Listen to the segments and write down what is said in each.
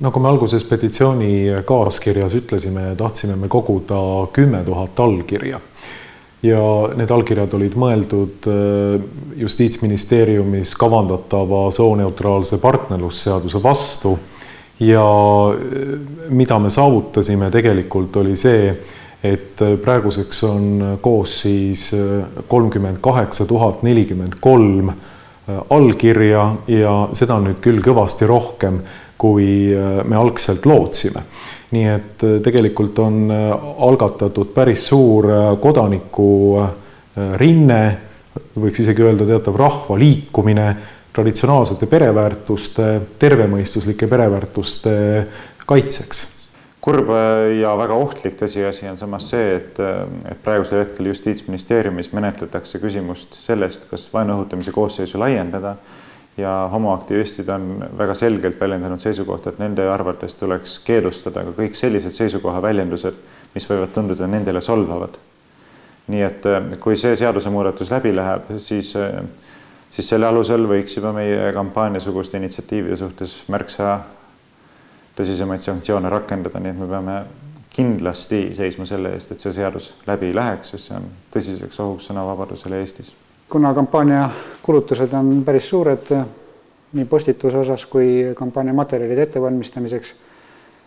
Nagu me alguses petitsiooni kaaskirjas ütlesime, tahtsime me koguda 10 000 allkirja. Ja need allkirjad olid mõeldud Justiitsministeeriumis kavandatava sooneutraalse partnerlusseaduse vastu. Ja mida me saavutasime tegelikult oli see, et praeguseks on koos siis 38 043 allkirja ja seda on nüüd küll kõvasti rohkem, kui me algselt lootsime. Nii et tegelikult on algatatud päris suur kodaniku rinne, võiks isegi öelda teatav rahva liikumine traditsionaalsete pereväärtuste, tervemõistuslike pereväärtuste kaitseks. Kurb ja väga ohtlik tõsiasi on samas see, et praegusel hetkel Justiitsministeeriumis menetletakse küsimust sellest, kas vaenu õhutamise koosseisu laiendada ja homoaktivistid on väga selgelt väljendanud seisukohta, et nende arvates tuleks keelustada ka kõik sellised seisukoha väljendused, mis võivad tunduda nendele solvavad. Nii et kui see seadusemuudatus läbi läheb, siis selle alusel võiks juba meie kampaaniasuguste initsiatiivide suhtes märksa tõsisemaid sanktsioone rakendada, nii et me peame kindlasti seisma selle eest, et see seadus läbi läheks, sest see on tõsiseks ohuks sõnavabadusele Eestis. Kuna kampaania kulutused on päris suured nii postituse osas kui kampaania materjalide ettevalmistamiseks,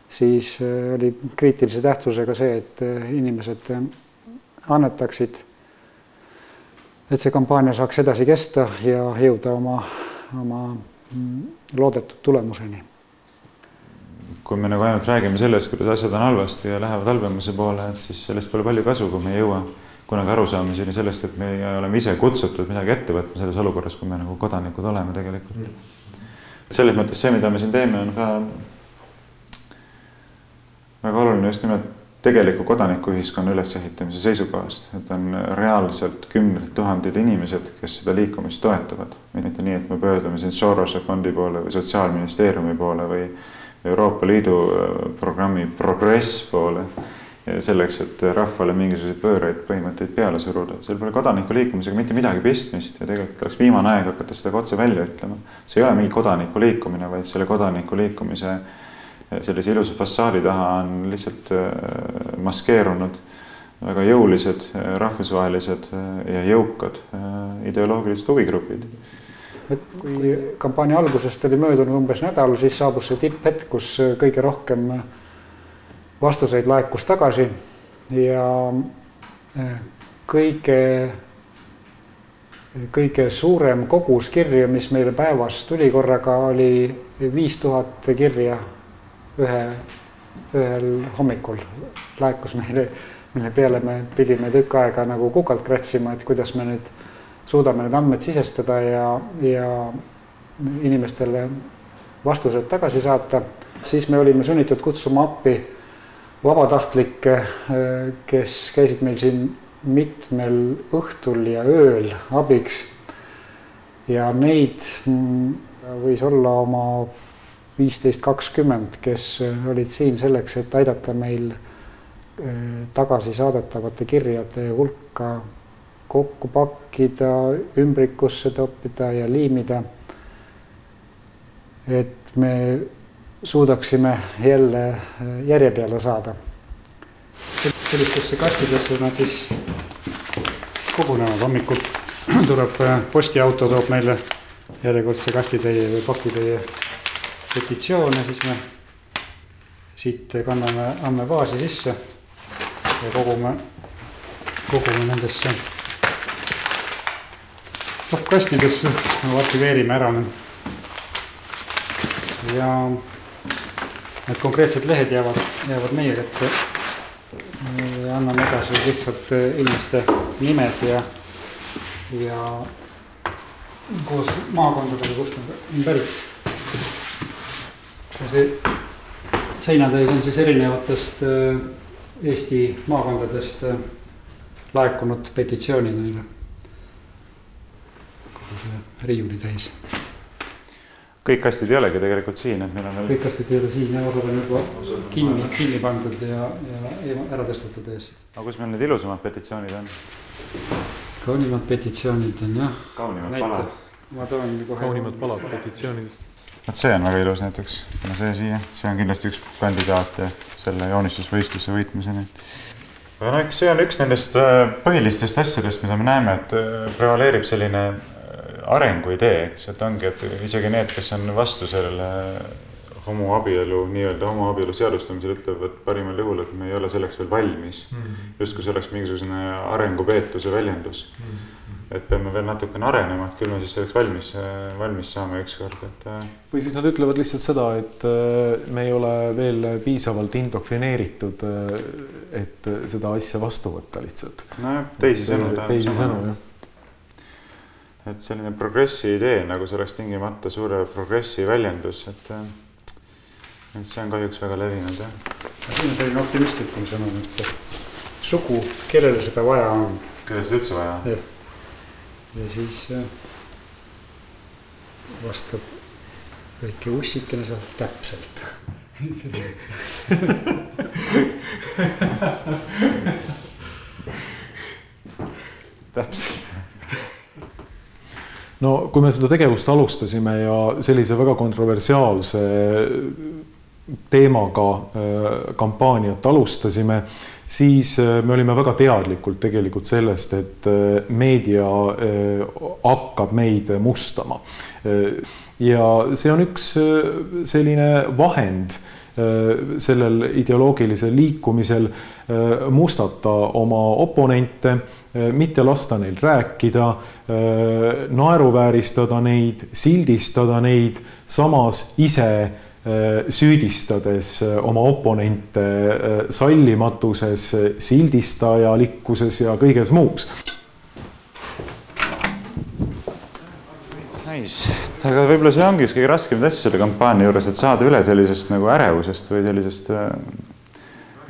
siis oli kriitilise tähtsusega see, et inimesed annetaksid, et see kampaania saaks edasi kesta ja jõuda oma loodetud tulemuseni. Kui me nagu ainult räägime sellest, kuidas asjad on halvasti ja lähevad halvemuse poole, et siis sellest pole palju kasu, kui me ei jõua kunagi arusaamiseni sellest, et me oleme ise kutsutud midagi ette võtma selles olukorras, kui me nagu kodanikud oleme tegelikult. Selles mõttes see, mida me siin teeme, on ka väga oluline just nimelt tegeliku kodanikuühiskonna ülesehitamise seisukohast, et on reaalselt 10 000 inimesed, kes seda liikumist toetavad. Mitte nii, et me pöördume siin Sorose fondi poole või Sotsiaalministeeriumi poole või Euroopa Liidu programmi Progress poole selleks, et rahvale mingisuguseid pööraid põhimõtteid peale suruda. Seal pole kodaniku liikumisega mitte midagi pistmist ja tegelikult oleks viimane aeg hakata seda otse välja ütlema. See ei ole mingi kodaniku liikumine, vaid selle kodaniku liikumise sellise ilusa fassaadi taha on lihtsalt maskeerunud väga jõulised, rahvusvahelised ja jõukad ideoloogilised huvigrupid. Kui kampaania algusest oli möödunud umbes nädal, siis saabus see tipphetk, kus kõige rohkem vastuseid laekus tagasi ja kõige suurem kogus kirju, mis meile päevas tuli korraga, oli 5000 kirja ühel hommikul laekus meile, mille peale me pidime tükk aega nagu kukalt kratsima, et kuidas me nüüd suudame need andmed sisestada ja inimestele vastused tagasi saata. Siis me olime sunnitud kutsuma appi vabatahtlikke, kes käisid meil siin mitmel õhtul ja ööl abiks. Ja neid võis olla oma 15-20, kes olid siin selleks, et aidata meil tagasi saadetavate kirjade hulka kokku pakkida, ümbrikusse toppida ja liimida, et me suudaksime jälle järje peale saada. Sellistesse kastidesse nad siis kogunevad hommikul. Tuleb postiauto, toob meile järjekordse kastitäie või pakitäie petitsioone, siis me siit kanname andmebaasi sisse ja kogume nendesse kastidesse, arhiveerime ära ja need konkreetsed lehed jäävad meie kätte ja anname edasi lihtsalt inimeste nimed ja koos maakondadega, kust nad on pärit. See seinatäis on siis erinevatest Eesti maakondadest laekunud petitsioonid neile. Kogu see riiuli täis. Kõik kastid ei olegi tegelikult siin, et meil on veel... Kõik kastid ei ole siin ja osad on juba kinni pandud ja ära tõstatud eest. Aga kus meil need ilusamad petitsioonid on? Kaunimad petitsioonid on, jah. Kaunimad palad. Ma toon kohe... Kaunimad palad petitsioonidest. et see on väga ilus näiteks, kuna see siia, see on kindlasti üks kandidaat selle joonistusvõistluse võitmiseni. Aga no, eks see on üks nendest põhilistest asjadest, mida me näeme, et prevaleerib selline arenguidee, eks, et ongi, et isegi need, kes on vastu sellele homoabielu, nii-öelda homoabielu seadustamisel ütlevad parimal juhul, et me ei ole selleks veel valmis. Just kui see oleks mingisugune arengupeetuse väljendus. Et peame veel natukene arenema, et küll me siis selleks valmis saame ükskord. Või siis nad ütlevad lihtsalt seda, et me ei ole veel piisavalt indoktrineeritud, et seda asja vastu võtta lihtsalt. No teisi sõnu. Jah. Et selline progressi idee, nagu see oleks tingimata suure progressi väljendus, et see on kahjuks väga levinud. Siin on selline optimistlikum sõnum, et sugu, kellele seda vaja on. Kellele seda üldse vaja? Ja siis vastab väike ussikene seal täpselt. Täpselt. No kui me seda tegevust alustasime ja sellise väga kontroversiaalse teemaga kampaaniat alustasime, siis me olime väga teadlikult tegelikult sellest, et meedia hakkab meid mustama. Ja see on üks selline vahend sellel ideoloogilisel liikumisel mustata oma oponente, mitte lasta neil rääkida, naeruvääristada neid, sildistada neid, samas ise süüdistades oma oponente sallimatuses, sildistajalikkuses ja kõiges muus. Aga võib-olla see ongi kõige raskem asja selle kampaania juures, et saada üle sellisest nagu ärevusest või sellisest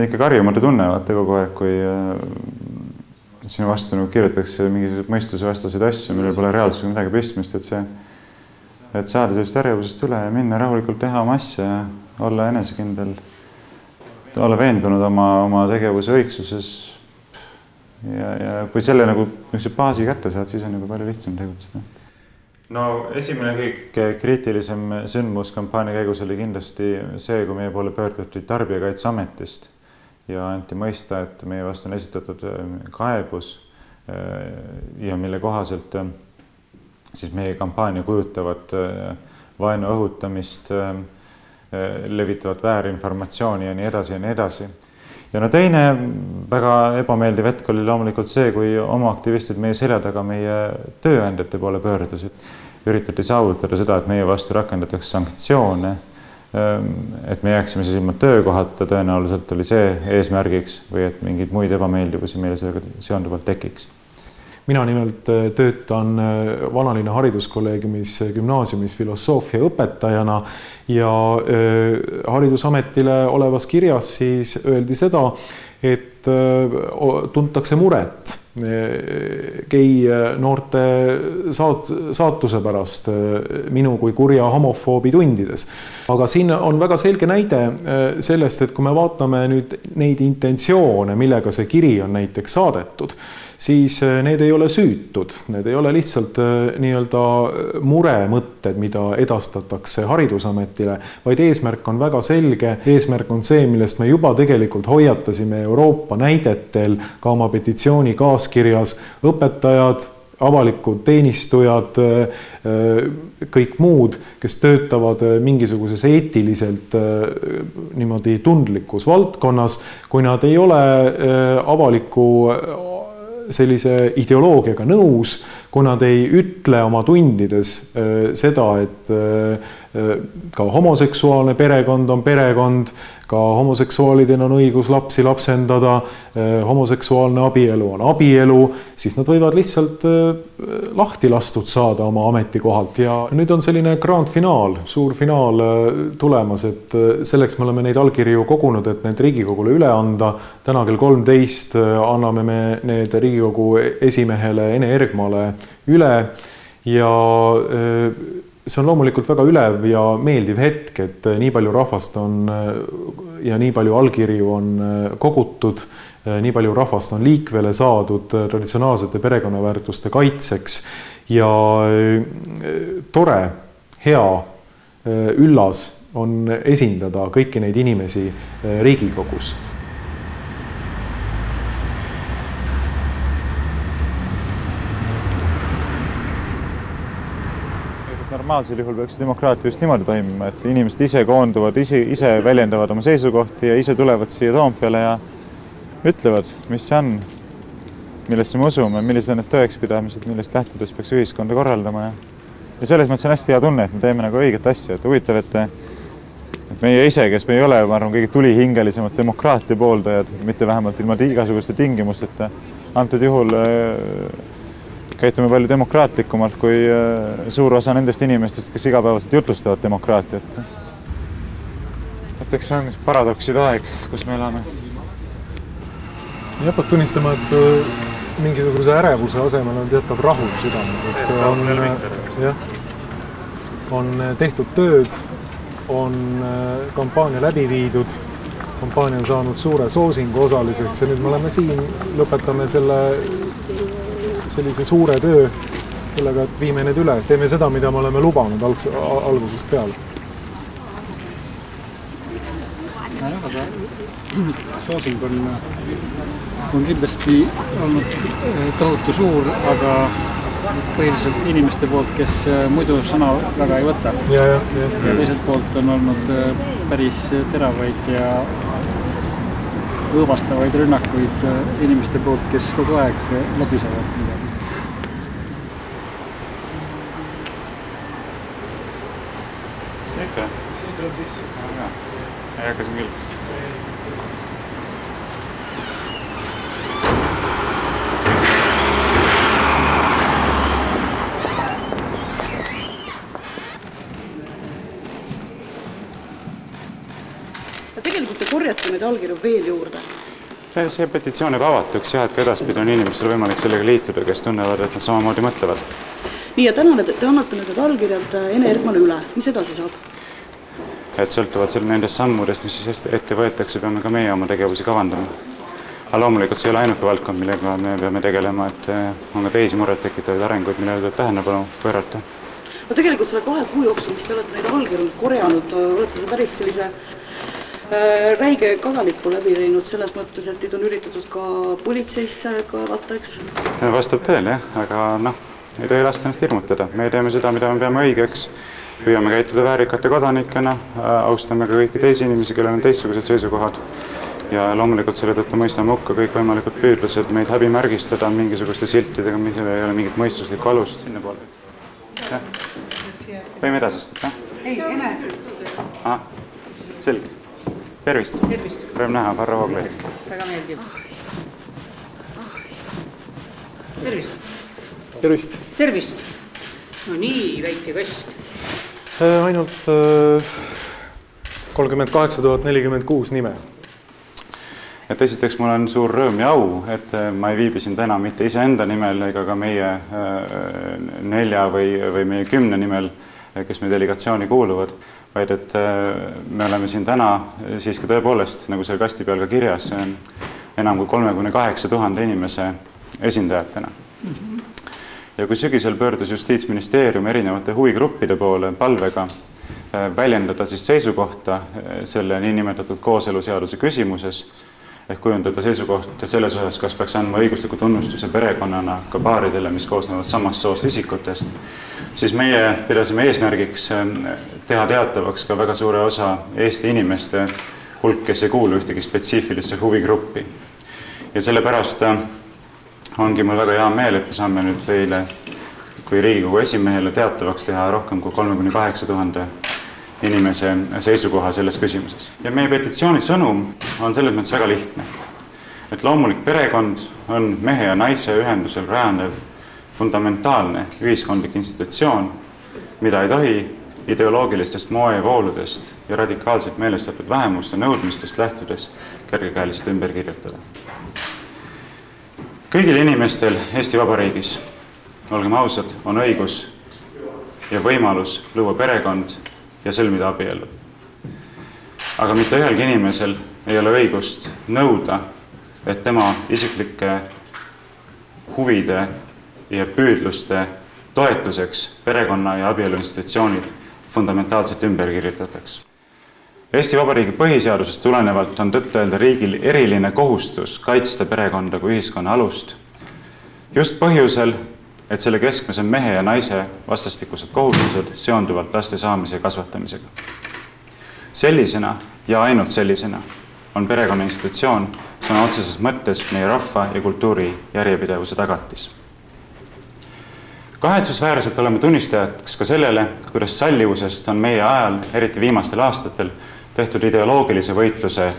ikka karjumatu tunnevad kogu aeg, kui sinu vastu nagu kirjutatakse mingi mõistuse vastaseid asju, millel pole reaalsusega midagi pistmist, et saada sellist ärevusest üle ja minna rahulikult teha oma asja ja olla enesekindel, olla veendunud oma tegevuse õigsuses ja kui selle nagu baasi kätte saad, siis on juba palju lihtsam tegutseda. No esimene kõik kriitilisem sündmus kampaania käigus oli kindlasti see, kui meie poole pöörduti Tarbijakaitseametist ja anti mõista, et meie vastu on esitatud kaebus ja mille kohaselt siis meie kampaania kujutavat vaenu õhutamist, levitavat väärinformatsiooni ja nii edasi ja nii edasi. Ja no teine väga ebameeldiv hetk oli loomulikult see, kui oma aktivistid meie selja taga meie tööandjate poole pöördusid. Üritati saavutada seda, et meie vastu rakendatakse sanktsioone, et me jääksime siis ilma töökohata, tõenäoliselt oli see eesmärgiks või et mingeid muid ebameeldivusi meile sellega seonduvalt tekiks. Mina nimelt töötan Vanalinna hariduskolleegiumis gümnaasiumis filosoofia õpetajana ja haridusametile olevas kirjas siis öeldi seda, et tuntakse muret gei noorte saatuse pärast minu kui kurja homofoobi tundides. Aga siin on väga selge näide sellest, et kui me vaatame nüüd neid intentsioone, millega see kiri on näiteks saadetud, siis need ei ole süütud, need ei ole lihtsalt nii-öelda muremõtted, mida edastatakse haridusametile, vaid eesmärk on väga selge. Eesmärk on see, millest me juba tegelikult hoiatasime Euroopa näidetel ka oma petitsiooni kaaskirjas. Õpetajad, avalikud teenistujad, kõik muud, kes töötavad mingisuguses eetiliselt niimoodi tundlikus valdkonnas, kui nad ei ole avaliku sellise ideoloogiaga nõus, kui nad ei ütle oma tundides seda, et ka homoseksuaalne perekond on perekond, ka homoseksuaalidel on õigus lapsi lapsendada, homoseksuaalne abielu on abielu, siis nad võivad lihtsalt lahti lastud saada oma ametikohalt. Ja nüüd on selline grand finaal, suur finaal tulemas, et selleks me oleme neid allkirju kogunud, et need Riigikogule üle anda. Täna kell 13 anname me need Riigikogu esimehele Ene Ergmale üle ja see on loomulikult väga ülev ja meeldiv hetk, et nii palju rahvast on ja nii palju allkirju on kogutud, nii palju rahvast on liikvele saadud traditsionaalsete perekonnaväärtuste kaitseks ja tore, hea üllas on esindada kõiki neid inimesi Riigikogus. Normaalsel juhul peaks demokraatia just niimoodi toimima, et inimesed ise koonduvad, ise väljendavad oma seisukohti ja ise tulevad siia Toompeale ja ütlevad, mis see on, millesse me usume, millised on need tõekspidamised, millest lähtudes peaks ühiskonda korraldama. Ja selles mõttes on hästi hea tunne, et me teeme nagu õiget asja, et huvitav, et meie ise, kes me ei ole, ma arvan, kõige tulihingelisemad demokraatia pooldajad, mitte vähemalt ilma igasuguste tingimusteta, antud juhul käitume palju demokraatlikumalt kui suur osa nendest inimestest, kes igapäevaselt jutlustavad demokraatiat. Eks see on paradokside aeg, kus me elame. Ja peab tunnistama, et mingisuguse ärevuse asemel on teatav rahu südames. On tehtud tööd, on kampaania läbi viidud, kampaania on saanud suure soosingu osaliseks ja nüüd me oleme siin, lõpetame sellise suure töö sellega, et viime need üle. Teeme seda, mida me oleme lubanud algusest peale. Aga soosing on kindlasti olnud tohutu suur, aga põhiliselt inimeste poolt, kes muidu sõna väga ei võta. Ja teiselt poolt on olnud päris teravaid ja õõvastavaid rünnakuid inimeste poolt, kes kogu aeg lobisevad midagi. See ikka? See tuleb lihtsalt. Ei hakkasin küll. Tegelikult te korjate neid allkirju veel juurde. See petitsioon jääb avatuks ja, et ka edaspidi on inimestel võimalik sellega liituda, kes tunnevad, et nad samamoodi mõtlevad. Nii ja täna te annate nüüd allkirjad Ene Ergmale üle. Mis edasi saab? Et sõltuvad nendest sammudest, mis siis ette võetakse, peame ka meie oma tegevusi kavandama. Aga loomulikult see ei ole ainuke valdkond, millega me peame tegelema, et on ka teisi muret tekitavaid arenguid, millele tuleb tähelepanu pöörata. No tegelikult selle 2 kuu jooksul, mis te olete neid allkirju korjanud, olete te päris sellise räige kadalipu läbi teinud selles mõttes, et teid on üritatud ka politseisse kaevata, eks? Vastab tõele, jah, aga ei tohi lasta ennast hirmutada. Me teeme seda, mida me peame õigeks. Püüame käituda väärikate kodanikena, austame ka kõiki teisi inimesi, kellel on teistsugused seisukohad. Ja loomulikult selle tõttu mõistame hukka kõik võimalikud püüdlused meid häbimärgistada mingisugustes siltidega, mis ei ole mingit mõistuslikku alust. Sinna poole. Võime edasistada? Ei, Ene. Aha, selge. Tervist. Võime näha, Varro Vooglaid. Väga meeldib. Tervist. Tervist. Tervist. No nii väike kast. Ainult 38 046 nime. Et esiteks mul on suur rõõm ja au, et ma ei viibi siin täna mitte iseenda nimel ega ka meie 4 või meie 10 nimel, kes meie delegatsiooni kuuluvad, vaid et me oleme siin täna siiski tõepoolest, nagu selle kasti peal ka kirjas, enam kui 38 000 inimese esindajatena. Ja kui sügisel pöördus Justiitsministeerium erinevate huvigruppide poole palvega väljendada siis seisukohta selle niinimetatud kooseluseaduse küsimuses, ehk kujundada seisukoht selles osas, kas peaks andma õigusliku tunnustuse perekonnana ka paaridele, mis koosnevad samast soost isikutest, siis meie pidasime eesmärgiks teha teatavaks ka väga suure osa Eesti inimeste hulk, kes ei kuulu ühtegi spetsiifilisse huvigruppi. Ja sellepärast ongi mul väga hea meel, et me saame nüüd teile kui Riigikogu esimehele teatavaks teha rohkem kui 38 000 inimese seisukoha selles küsimuses. Ja meie petitsiooni sõnum on selles mõttes väga lihtne. Et loomulik perekond on mehe ja naise ühendusel rajanev fundamentaalne ühiskondlik institutsioon, mida ei tohi ideoloogilistest moevooludest ja radikaalselt meelestatud vähemuste nõudmistest lähtudes kergekäeliselt ümber kirjutada. Kõigil inimestel Eesti Vabariigis, olgem ausad, on õigus ja võimalus luua perekond ja sõlmida abielu. Aga mitte ühelgi inimesel ei ole õigust nõuda, et tema isiklike huvide ja püüdluste toetuseks perekonna ja abielu institutsioonid fundamentaalselt ümber kirjutataks. Eesti Vabariigi põhiseadusest tulenevalt on tõtt-öelda riigil eriline kohustus kaitsta perekonda kui ühiskonna alust, just põhjusel, et selle keskmes on mehe ja naise vastastikused kohustused seonduvalt laste saamise ja kasvatamisega. Sellisena ja ainult sellisena on perekonna institutsioon sõna otseses mõttes meie rahva ja kultuuri järjepidevuse tagatis. Kahetsusväärselt oleme tunnistajaks ka sellele, kuidas sallivusest on meie ajal, eriti viimastel aastatel, tehtud ideoloogilise võitluse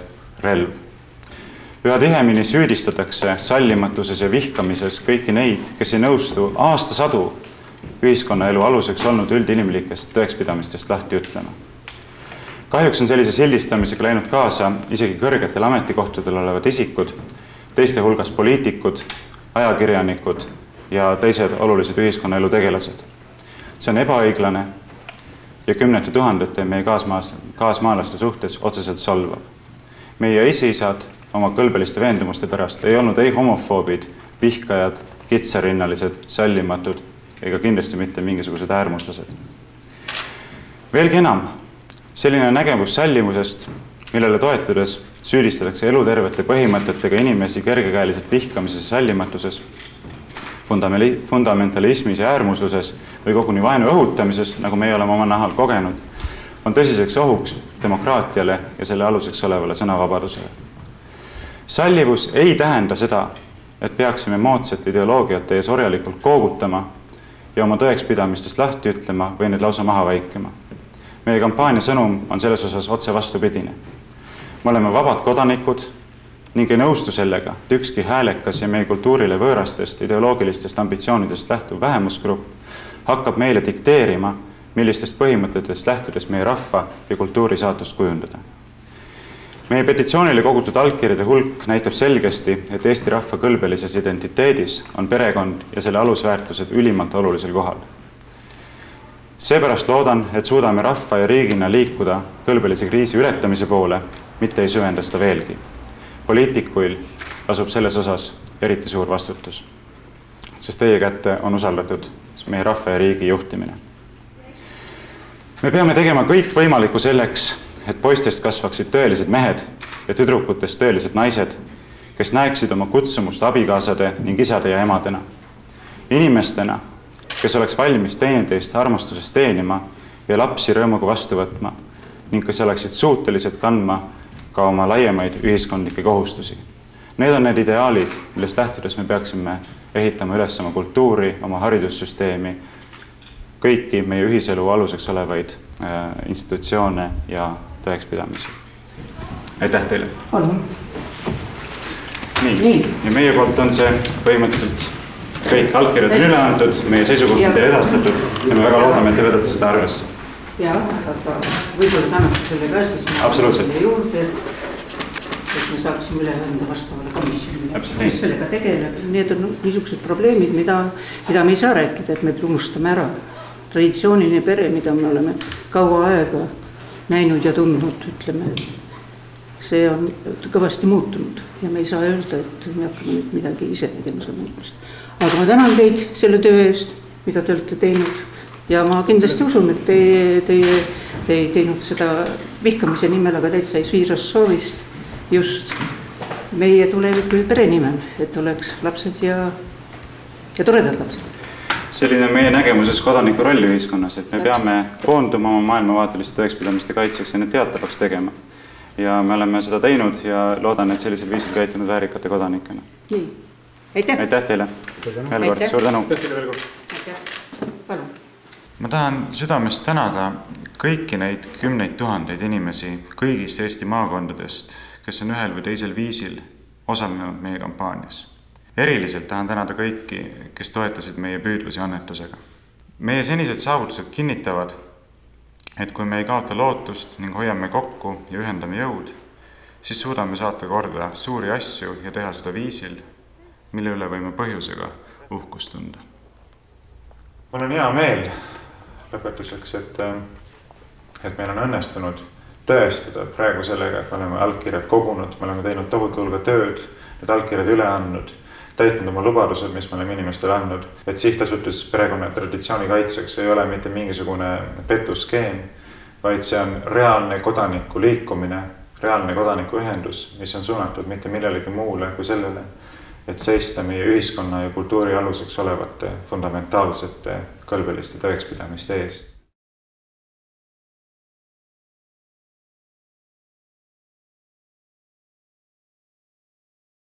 relv. Üha tihemini süüdistatakse sallimatuses ja vihkamises kõiki neid, kes ei nõustu aastasadu ühiskonnaelu aluseks olnud üldinimlikest tõekspidamistest lahti ütlema. Kahjuks on sellise sildistamisega läinud kaasa isegi kõrgetel ametikohtadel olevad isikud, teiste hulgas poliitikud, ajakirjanikud ja teised olulised ühiskonnaelu tegelased. See on ebaõiglane ja kümnete tuhandete meie kaasmaalaste suhtes otseselt solvav. Meie esiisad oma kõlbeliste veendumuste pärast ei olnud ei homofoobid, vihkajad, kitsarinnalised, sallimatud ega kindlasti mitte mingisugused äärmuslased. Veelgi enam, selline nägemus sallimusest, millele toetudes süüdistatakse elutervete põhimõtetega inimesi kergekäeliselt vihkamises ja sallimatuses, fundamentalismis ja äärmusluses või koguni vaenu õhutamises, nagu meie oleme oma nahal kogenud, on tõsiseks ohuks demokraatiale ja selle aluseks olevale sõnavabadusele. Sallivus ei tähenda seda, et peaksime moodsat ideoloogiat ees orjalikult koogutama ja oma tõekspidamistest lahti ütlema või need lausa maha vaikima. Meie kampaania sõnum on selles osas otse vastupidine. Me oleme vabad kodanikud ning ei nõustu sellega, et ükski häälekas ja meie kultuurile võõrastest ideoloogilistest ambitsioonidest lähtuv vähemusgrupp hakkab meile dikteerima, millistest põhimõtetest lähtudes meie rahva ja kultuuri saatust kujundada. Meie petitsioonile kogutud allkirjade hulk näitab selgesti, et Eesti rahva kõlbelises identiteedis on perekond ja selle alusväärtused ülimalt olulisel kohal. Seepärast loodan, et suudame rahva ja riigina liikuda kõlbelise kriisi ületamise poole, mitte ei süvenda seda veelgi. Poliitikuil asub selles osas eriti suur vastutus, sest teie kätte on usaldatud meie rahva ja riigi juhtimine. Me peame tegema kõik võimalikku selleks, et poistest kasvaksid tõelised mehed ja tüdrukutest tõelised naised, kes näeksid oma kutsumust abikaasade ning isade ja emadena. Inimestena, kes oleks valmis teineteist armastusest teenima ja lapsi rõõmuga vastu võtma ning kes oleksid suutelised kandma ka oma laiemaid ühiskondlikke kohustusi. Need on need ideaalid, millest lähtudes me peaksime ehitama üles oma kultuuri, oma haridussüsteemi, kõiki meie ühiselu aluseks olevaid institutsioone ja tõekspidamisi. Aitäh teile! Palun! Nii. Ja meie poolt on see põhimõtteliselt kõik allkirjad üle antud, meie seisukoht on teile edastatud ja me väga loodame, et te võtate seda arvesse. Jah, aga võib-olla tänate selle ka siis absoluutselt juurde, et me saaksime üle anda vastavale komisjonile, kes sellega tegeleb. Need on niisugused probleemid, mida me ei saa rääkida, et me unustame ära. Traditsiooniline pere, mida me oleme kaua aega näinud ja tundnud, ütleme, see on kõvasti muutunud ja me ei saa öelda, et me hakkame nüüd midagi ise tegema seda muutmist. Aga ma tänan teid selle töö eest, mida te olete teinud ja ma kindlasti usun, et te ei teinud seda vihkamise nimel, aga täitsa siirast soovist just meie tuleviku pere nimel, et oleks lapsed ja toredad lapsed. Selline meie nägemuses kodaniku roll ühiskonnas, et me peame koonduma oma maailmavaateliste tõekspidamiste kaitseks ja need teatavaks tegema. Ja me oleme seda teinud ja loodan, et sellisel viisil käitunud väärikate kodanikena. Nii, aitäh! Aitäh teile! Veel kord, suur tänu! Palun! Ma tahan südamest tänada kõiki neid kümneid tuhandeid inimesi kõigist Eesti maakondadest, kes on ühel või teisel viisil osalenud meie kampaanias. Eriliselt tahan tänada kõiki, kes toetasid meie püüdlusi annetusega. Meie senised saavutused kinnitavad, et kui me ei kaota lootust ning hoiame kokku ja ühendame jõud, siis suudame saata korda suuri asju ja teha seda viisil, mille üle võime põhjusega uhkust tunda. Mul on hea meel lõpetuseks, et meil on õnnestunud tõestada praegu sellega, et me oleme allkirjad kogunud, me oleme teinud tohutu hulga tööd, need allkirjad üle andnud, täitnud oma lubadused, mis me oleme inimestele andnud, et sihtasutus perekonna traditsiooni kaitseks ei ole mitte mingisugune petuskeem, vaid see on reaalne kodaniku liikumine, reaalne kodanikuühendus, mis on suunatud mitte millelegi muule kui sellele, et seista meie ühiskonna ja kultuuri aluseks olevate fundamentaalsete kõlbeliste tõekspidamiste eest.